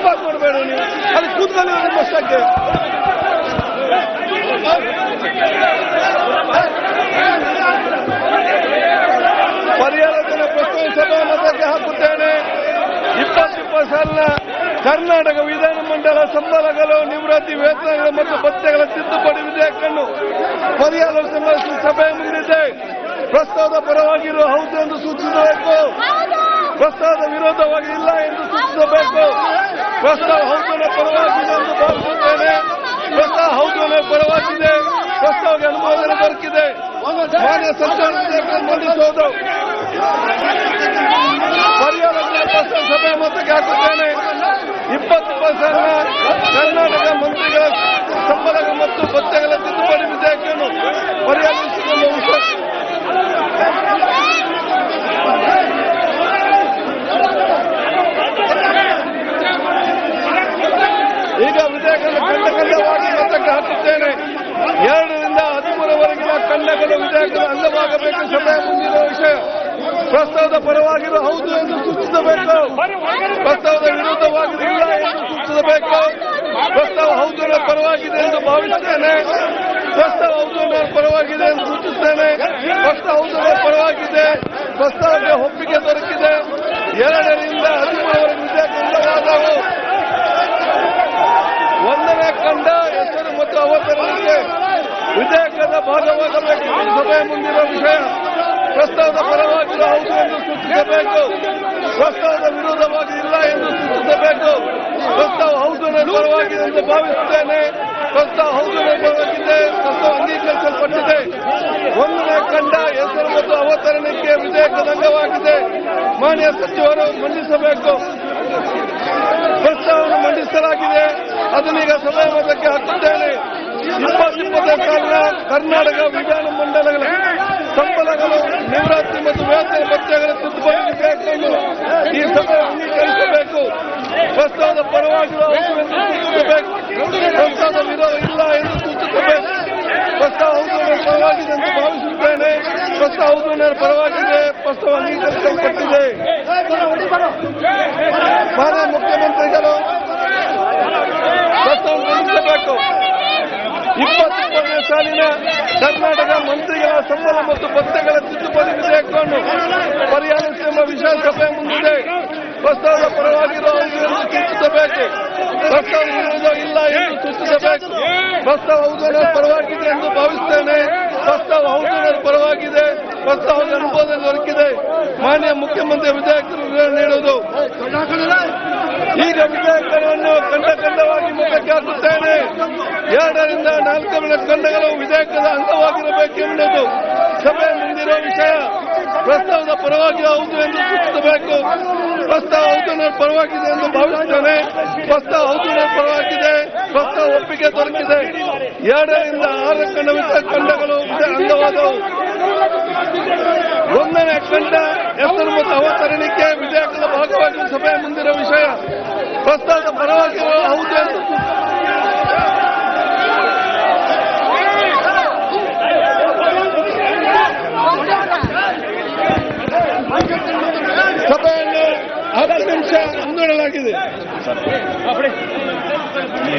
ತಪ್ಪಾಗಿ ನೋಡಬೇಡ ನೀವು, ಅಲ್ಲಿ ಕೂತ್ಕೊಳ್ಳಿ ನಿಮ್ಮ ಅಷ್ಟಕ್ಕೆ. ಪರಿಹಾರದ ಪ್ರಶ್ನೆ ಸಭಾ ಮತಕ್ಕೆ ಹಾಕುತ್ತೇನೆ. 2020 ಸಾಲಿನ ಕರ್ನಾಟಕ ವಿಧಾನಮಂಡಲ ಸಂಬಳಗಳು, ನಿವೃತ್ತಿ ವೇತನಗಳು ಮತ್ತು ಭತ್ಯೆಗಳ ತಿದ್ದುಪಡಿ ವಿಧೇಯಕವನ್ನು ಪರಿಹಾರ ಸಭೆ ಮುಂದಿದೆ. ಪ್ರಸ್ತಾವದ ಪರವಾಗಿರುವ ಹೌದು ಎಂದು ಸೂಚಿಸಬೇಕು, ಪ್ರಸ್ತಾವದ ವಿರೋಧವಾಗಿ ಇಲ್ಲ ಎಂದು ಸೂಚಿಸಬೇಕು. ಪ್ರಸ್ತಾವ ಹೌದನ ಪರವಾಗಿದೆ ಎಂದು ಭಾವಿಸುತ್ತೇನೆ. ಪ್ರಸ್ತಾವ ಹೌದನ ಪರವಾಗಿದೆ, ಪ್ರಸ್ತಾವಕ್ಕೆ ಅನುಮೋದನೆ ದೊರಕಿದೆ. ಮಾನ್ಯ ಸರ್ಕಾರ ಮಂಡಿಸುವುದು ಪರಿಹಾರ ಪ್ರಸ್ತಾವ ಸಭೆ ಮತಕ್ಕೆ ಹಾಕುತ್ತೇನೆ. 2020 ಸಾಲಿನ ಕರ್ನಾಟಕ ಮಂತ್ರಿಗಳ ಸಂಬಳಗಳು ಮತ್ತು ಭತ್ಯೆಗಳ ತಿದ್ದುಪಡಿ ವಿಧೇಯಕವನ್ನು ಪರಿಹರಿಸಿಕೊಂಡು ಈಗ ವಿಧೇಯಕವನ್ನು ಖಂಡವಾಗಿ ಮತಕ್ಕೆ ಹಾಕುತ್ತೇನೆ. 2 ರಿಂದ 13ವರೆಗಿನ ಖಂಡಗಳು ವಿಧೇಯಕದ ಅಂಗವಾಗಬೇಕು. ಸಭೆಯ ಮುಂದಿರುವ ವಿಷಯ ಪ್ರಸ್ತಾವದ ಪರವಾಗಿರುವ ಹೌದು ಎಂದು ಸೂಚಿಸಬೇಕು, ಪ್ರಸ್ತಾವದ ವಿರುದ್ಧವಾಗಿಲ್ಲ ಎಂದು ಸೂಚಿಸಬೇಕು. ಪ್ರಸ್ತಾವ ಹೌದು ಪರವಾಗಿದೆ ಎಂದು ಭಾವಿಸುತ್ತೇನೆ. ಪ್ರಸ್ತಾವ ಹೌದು ಪರವಾಗಿದೆ ಎಂದು ಸೂಚಿಸುತ್ತೇನೆ. ಪ್ರಸ್ತಾವ ಹೌದು ಪರವಾಗಿದೆ, ಪ್ರಸ್ತಾವಕ್ಕೆ ಒಪ್ಪಿಗೆ ದೊರಕಿದೆ. 2 ರಿಂದ 13ವರೆಗೆ ವಿಧೇಯಕ ಅಂಗವಾದವು. 1ನೇ ಖಂಡ ಹೆಸರು ಮತ್ತು ಅವತರಣಿಕೆ ವಿಧೇಯಕದ ಭಾಗವಾಗಬೇಕು. ಸಭೆಯ ಮುಂದಿರುವ ವಿಷಯ ಪ್ರಸ್ತಾವದ ಪರವಾಗಿರುವ ಹೌದು ಎಂದು ಸೂಚಿಸಬೇಕು, ಪ್ರಸ್ತಾವದ ವಿರೋಧವಾಗಿ ಇಲ್ಲ ಎಂದು ಸೂಚಿಸಬೇಕು. ಪ್ರಸ್ತಾವ ಹೌದು ಪರವಾಗಿದೆ ಎಂದು ಭಾವಿಸುತ್ತೇನೆ. ಪ್ರಸ್ತಾವ ಹೌದು ಪರವಾಗಿದೆ, ಪ್ರಸ್ತಾವ ಅಂಗೀಕರಿಸಲ್ಪಟ್ಟಿದೆ. 1ನೇ ಖಂಡ ಹೆಸರು ಮತ್ತು ಅವತರಣಿಕೆ ವಿಧೇಯಕದ ಅಂಗವಾಗಿದೆ. ಮಾನ್ಯ ಸಚಿವರು ಮಂಡಿಸಬೇಕು. ಪ್ರಸ್ತಾವವನ್ನು ಮಂಡಿಸಲಾಗಿದೆ, ಅದನ್ನೀಗ ಸಭೆಯ ಮತಕ್ಕೆ ಹಾಕುತ್ತೇನೆ. 2020 ಸಾಲಿನ ಕರ್ನಾಟಕ ವಿಧಾನಮಂಡಲಗಳ ಸಂಬಳಗಳು, ನಿವೃತ್ತಿ ಮತ್ತು ವೇತನ ಭತ್ಯೆಗಳ ತಿದ್ದುಪಡಿ ವಿಧೇಯಕವನ್ನು ಈ ಸಭೆ ಅಂಗೀಕರಿಸಬೇಕು. ಪ್ರಸ್ತಾವದ ಪರವಾಗಿರುವ ಹೌದು ಎಂದು ಸೂಚಿಸಬೇಕು, ಪ್ರಸ್ತಾವದ ವಿರೋಧ ಇಲ್ಲ ಎಂದು ಸೂಚಿಸಬೇಕು. ಪ್ರಸ್ತಾವ ಹೌದು ಪರವಾಗಿದೆ ಎಂದು ಭಾವಿಸುತ್ತೇನೆ. ಪ್ರಸ್ತಾವ ಹೌದು ಪರವಾಗಿದೆ, ಪ್ರಸ್ತಾವ ಅಂಗೀಕರಿಸಲ್ಪಟ್ಟಿದೆ. ಮಾನ್ಯ ಮುಖ್ಯಮಂತ್ರಿಗಳು ಪ್ರಸ್ತಾವ ಮಂಡಿಸಬೇಕು. 2020ನೇ ಸಾಲಿನ ಕರ್ನಾಟಕ ಮಂತ್ರಿಗಳ ಸಂಬಳ ಮತ್ತು ಭತ್ಯೆಗಳ ತಿದ್ದುಪಡಿ ವಿಧೇಯಕವನ್ನು ಪರಿಹರಿಸುವ ವಿಷಯ ಸಭೆ ಮುಂದಿದೆ. ಪ್ರಸ್ತಾವದ ಪರವಾಗಿರುವ ಹೌದು ಎಂದು ಸೂಚಿಸಬೇಕು, ಪ್ರಸ್ತಾವ ವಿರೋಧ ಇಲ್ಲ ಎಂದು ಸೂಚಿಸಬೇಕು. ಪ್ರಸ್ತಾವ ಹೌದು ಪರವಾಗಿದೆ ಎಂದು ಭಾವಿಸುತ್ತೇನೆ. ಪ್ರಸ್ತಾವ ಹೌದು ಪರವಾಗಿದೆ, ಪ್ರಸ್ತಾವಕ್ಕೆ ಅನುಮೋದನೆ ದೊರಕಿದೆ. ಮಾನ್ಯ ಮುಖ್ಯಮಂತ್ರಿ ವಿಧೇಯಕರು ನೀಡುವುದು. ಈಗ ವಿಧೇಯಕವನ್ನು ಖಂಡವಾಗಿ ಮತಕ್ಕೆ ಹಾಕುತ್ತೇನೆ. 2 ರಿಂದ 4 ಖಂಡಗಳು ವಿಧೇಯಕದ ಅಂಗವಾಗಿರಬೇಕೆಂಬುದು ಸಭೆ ಮುಂದಿರುವ ವಿಷಯ. ಪ್ರಸ್ತಾವದ ಪರವಾಗಿ ಹೌದು ಎಂದು ಸೂಚಿಸಬೇಕು, ಪ್ರಸ್ತಾವ ಹೌದು ಪರವಾಗಿದೆ ಎಂದು ಭಾವಿಸುತ್ತೇನೆ. ಪ್ರಸ್ತಾವ ಹೌದು ಪರವಾಗಿದೆ, ಪ್ರಸ್ತಾವ ಒಪ್ಪಿಗೆ ದೊರಕಿದೆ. 2 ರಿಂದ 6 ಖಂಡಗಳು ಅಂಗವಾದವು. 1ನೇ ಖಂಡ ಹೆಸರು ಮತ್ತು ಅವತರಣಿಕೆ ವಿಧೇಯಕದ ಭಾಗವಾಗಿ ಸಭೆಯ ಮುಂದಿರುವ ವಿಷಯ. ಪ್ರಸ್ತಾವದ ಪರವಾಗಿ ಹೌದು ಎಂದು ಸಭೆಯನ್ನು 10 ನಿಮಿಷ ಮುಂದೂಡಲಾಗಿದೆ.